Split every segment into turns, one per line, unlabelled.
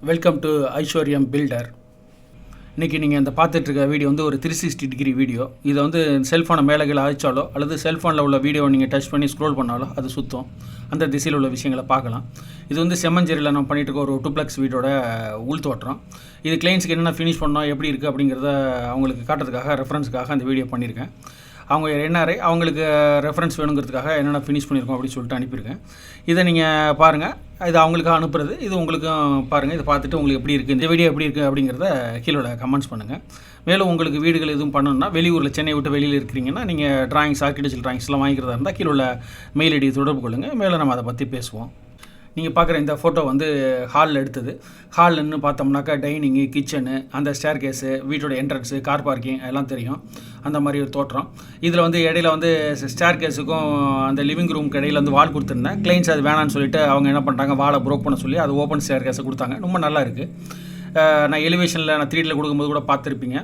Welcome to aishwaryam.builder. இன்றைக்கி நீங்கள் இந்த பார்த்துட்ருக்க வீடியோ வந்து ஒரு 360 டிகிரி வீடியோ. இதை வந்து செல்ஃபோனை மேலே கீழே அழிச்சாலோ அல்லது செல்ஃபோனில் உள்ள வீடியோவை நீங்கள் டச் பண்ணி ஸ்க்ரோல் பண்ணாலோ அது சுத்தம். அந்த திசையில் உள்ள விஷயங்களை பார்க்கலாம். இது வந்து செம்மஞ்சேரியில் நம்ம பண்ணிகிட்டு இருக்க ஒரு டூப்ளெக்ஸ் வீடோட உள் தோற்றம். இது கிளைண்ட்ஸ்க்கு என்னென்ன ஃபினிஷ் பண்ணோம், எப்படி இருக்குது அப்படிங்கிறத அவங்களுக்கு காட்டுறதுக்காக ரெஃபரன்ஸுக்காக அந்த வீடியோ பண்ணியிருக்கேன். அவங்க என்ஆர்ஐ அவங்களுக்கு ரெஃபரன்ஸ் வேணுங்கிறதுக்காக என்னென்ன ஃபினிஷ் பண்ணியிருக்கோம் அப்படின்னு சொல்லிட்டு அனுப்பியிருக்கேன். இதை நீங்கள் பாருங்கள். இது அவங்களுக்காக அனுப்புறது, இது உங்களுக்கும் பாருங்கள். இதை பார்த்துட்டு உங்களுக்கு எப்படி இருக்குது, இந்த வீடியோ எப்படி இருக்குது அப்படிங்கிறத கீழே கமெண்ட்ஸ் பண்ணுங்கள். மேலும் உங்களுக்கு வீடுகள் எதுவும் பண்ணணும்னா, வெளியூரில் சென்னை விட்டு வெளியில் இருக்கிறீங்கன்னா, நீங்கள் டிராயிங்ஸ், ஆர்கிடெக்சர் டிராயிங்ஸ்லாம் வாங்கிக்கிறதா இருந்தால் கீழே உள்ள மெயில் ஐடி தொடர்பு கொள்ளுங்கள். மேலே நம்ம அதை பற்றி பேசுவோம். நீங்கள் பார்க்குற இந்த ஃபோட்டோ வந்து ஹாலில் எடுத்தது. ஹால்னு பார்த்தோம்னாக்கா டைனிங்கு, கிச்சனு, அந்த ஸ்டேர் கேஸு, வீட்டோட என்ட்ரன்ஸு, கார் பார்க்கிங் எல்லாம் தெரியும். அந்த மாதிரி ஒரு தோற்றம். இதில் வந்து இடையில வந்து ஸ்டேர் கேஸுக்கும் அந்த லிவிங் ரூமுக்கு இடையில வந்து வால் கொடுத்துருந்தேன். கிளைண்ட்ஸ் அது வேணான்னு சொல்லிட்டு அவங்க என்ன பண்ணிட்டாங்க, வாலை ப்ரோக் பண்ண சொல்லி அது ஓப்பன் ஸ்டேர் கேஸை கொடுத்தாங்க. ரொம்ப நல்லா இருக்குது. நான் எலிவேஷனில் நான் 3Dயில் கொடுக்கும்போது கூட பார்த்துருப்பீங்க.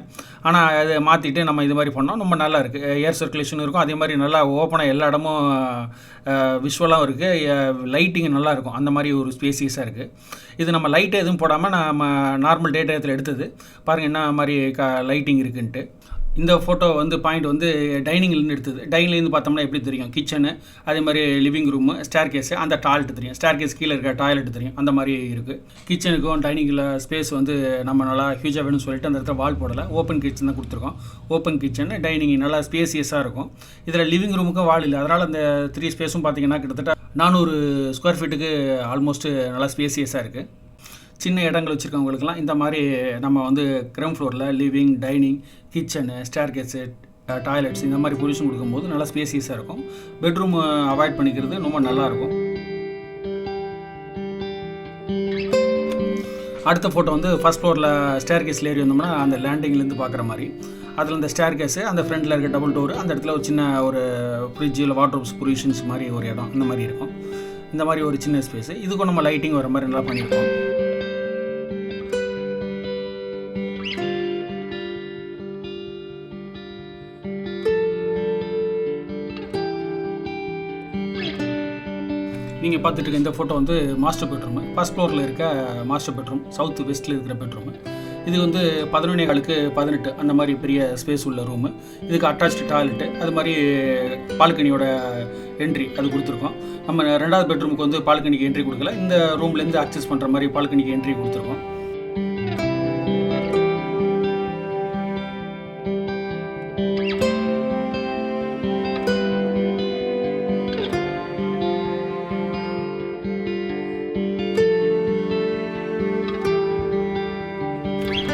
ஆனால் அதை மாற்றிட்டு நம்ம இது மாதிரி பண்ணோம். ரொம்ப நல்லா இருக்குது. ஏர் சர்க்குலேஷன் இருக்கும். அதே மாதிரி நல்லா ஓப்பனாக எல்லா இடமும் விஷுவலாகவும் இருக்குது. லைட்டிங் நல்லாயிருக்கும். அந்த மாதிரி ஒரு ஸ்பேசியஸாக இருக்குது. இது நம்ம லைட்டு எதுவும் போடாமல் நம்ம நார்மல் டே டயத்தில் எடுத்தது. பாருங்கள் என்ன மாதிரி லைட்டிங் இருக்குன்ட்டு. இந்த ஃபோட்டோ வந்து பாயிண்ட் வந்து டைனிங்லேருந்து எடுத்தது. டைனிங்லேருந்து பார்த்தோம்னா எப்படி தெரியும், கிச்சனு, அதே மாதிரி லிவிங் ரூமு, ஸ்டேர் கேஸு, அந்த டாய்லெட் தெரியும். ஸ்டேர் கேஸ் கீழே இருக்க டாய்லெட் தெரியும். அந்த மாதிரி இருக்குது. கிச்சனுக்கும் டைனிங்கில் ஸ்பேஸ் வந்து நம்ம நல்லா ஹியூஜாக வேணும்னு சொல்லிட்டு அந்த இடத்துல வால் போடலை. ஓப்பன் கிச்சன் தான் கொடுத்துருக்கோம். ஓப்பன் கிச்சன், டைனிங் நல்லா ஸ்பேசியஸாக இருக்கும். இதில் லிவிங் ரூமுக்கும் வால் இல்லை. அதனால் அந்த 3 ஸ்பேஸும் பார்த்திங்கன்னா கிட்டத்தட்ட 400 ஸ்கொயர் ஃபீட்டுக்கு ஆல்மோஸ்ட் நல்லா ஸ்பேசியஸாக இருக்குது. சின்ன இடங்கள் வச்சுருக்கவங்களுக்குலாம் இந்த மாதிரி நம்ம வந்து கிரவுண்ட் ஃப்ளோரில் living, dining, kitchen, staircase, toilets இந்த மாதிரி பொசிஷன் கொடுக்கும்போது நல்லா ஸ்பேசியஸாக இருக்கும். பெட்ரூம் அவாய்ட் பண்ணிக்கிறது ரொம்ப நல்லாயிருக்கும். அடுத்த ஃபோட்டோ வந்து ஃபஸ்ட் ஃப்ளோரில் ஸ்டேர் கேஸில் ஏறி வந்தோம்னா அந்த லேண்டிங்லேருந்து பார்க்குற மாதிரி. அதில் இந்த ஸ்டேர் கேஸு, அந்த ஃப்ரண்டில் இருக்க டபுள் டோரு, அந்த இடத்துல ஒரு சின்ன ஒரு ஃப்ரிட்ஜ் இல்லை வாட்ரோப்ஸ் ப்ரொவிஷன்ஸ் மாதிரி ஒரு இடம் இந்த மாதிரி இருக்கும். இந்த மாதிரி ஒரு சின்ன ஸ்பேஸு. இதுக்கும் நம்ம லைட்டிங் வர மாதிரி நல்லா பண்ணியிருக்கோம். நீங்கள் பார்த்துட்டு இருக்க இந்த ஃபோட்டோ வந்து மாஸ்டர் பெட்ரூமு. ஃபஸ்ட் ஃப்ளோரில் இருக்க மாஸ்டர் பெட்ரூம், சவுத் வெஸ்ட்டில் இருக்கிற பெட்ரூமு. இது வந்து 11:15 அந்த மாதிரி பெரிய ஸ்பேஸ் உள்ள ரூமு. இதுக்கு அட்டாச்டு டாய்லெட்டு, அது மாதிரி பால்கனியோட என்ட்ரி அது கொடுத்துருக்கோம். நம்ம 2வது பெட்ரூமுக்கு வந்து பால்கனிக்கு என்ட்ரி கொடுக்கல. இந்த ரூம்லேருந்து அக்சஸ் பண்ணுற மாதிரி பால்கனிக்கு என்ட்ரி கொடுத்துருக்கோம்.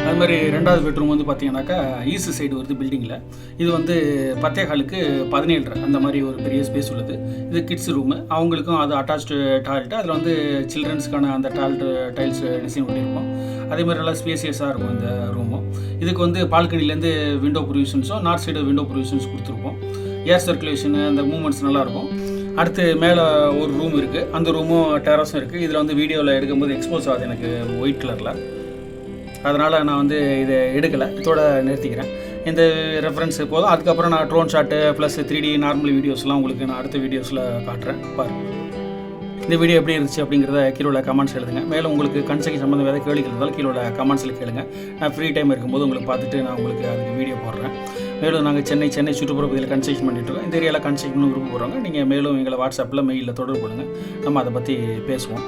அது மாதிரி 2வது பெட்ரூம் வந்து பார்த்தீங்கன்னாக்கா ஈஸ்ட் சைடு வருது பில்டிங்கில். இது வந்து 10.17 அந்த மாதிரி ஒரு பெரிய ஸ்பேஸ் உள்ளது. இது கிட்ஸ் ரூமு. அவங்களுக்கும் அது அட்டாச்டு டாய்லெட்டு. அதில் வந்து சில்ட்ரன்ஸ்க்கான அந்த டைல்ஸ் டிசைன் பண்ணியிருப்போம். அதே மாதிரி நல்லா ஸ்பேசியஸாக இருக்கும் இந்த ரூமும். இதுக்கு வந்து பால்கனிலேருந்து விண்டோ ப்ரொவிஷன்ஸும், நார்த் சைடு விண்டோ ப்ரொவிஷன்ஸ் கொடுத்துருப்போம். ஏர் சர்க்குலேஷனு, அந்த மூமெண்ட்ஸ் நல்லாயிருக்கும். அடுத்து மேலே ஒரு ரூம் இருக்குது. அந்த ரூமும் டெரஸும் இருக்குது. இதில் வந்து வீடியோவில் எடுக்கும்போது எக்ஸ்போஸ் ஆகுது எனக்கு ஒயிட் கலரில். அதனால் நான் வந்து இதை எடுக்கலை, இதோட நிறுத்திக்கிறேன். இந்த ரெஃபரன்ஸ் போதும். அதுக்கப்புறம் நான் drone shot plus 3D normal வீடியோஸ்லாம் உங்களுக்கு நான் அடுத்த வீடியோஸில் காட்டுறேன். பாருங்கள். இந்த வீடியோ எப்படி இருந்துச்சு அப்படிங்கிறத கீழே கமெண்ட்ஸ் எழுதுங்க. மேலும் உங்களுக்கு கன்ஸ்ட்ரக்ஷன் சம்மந்தம் வேறு கேள்விகள் இருந்தாலும் கீழே கமெண்ட்ஸில் கேளுங்க. நான் ஃப்ரீ டைம் இருக்கும்போது உங்களுக்கு பார்த்துட்டு நான் உங்களுக்கு அதுக்கு வீடியோ போடுறேன். மேலும் நாங்கள் சென்னை சுற்றுப்புற பகுதியில் கன்ஸ்ட்ரக்ஷன் பண்ணிட்டுருக்கோம். இந்த ஏரியாவில் கன்ஸ்ட்ரக்ஷன் விருப்ப போகிறவங்க நீங்கள் மேலும் எங்களை வாட்ஸ்அப்பில் மெயிலில் தொடர்பு கொள்ளுங்கள். நம்ம அதை பற்றி பேசுவோம்.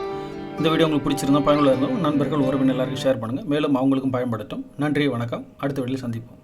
இந்த வீடியோ உங்களுக்கு பிடிச்சிருந்தோம், பயனுள்ள இருந்தோம், நண்பர்கள், உறவினர் எல்லாருக்கும் ஷேர் பண்ணுங்கள். மேலும் அவங்களுக்கும் பயன்படுத்தும். நன்றி, வணக்கம். அடுத்த வீடியோவில் சந்திப்போம்.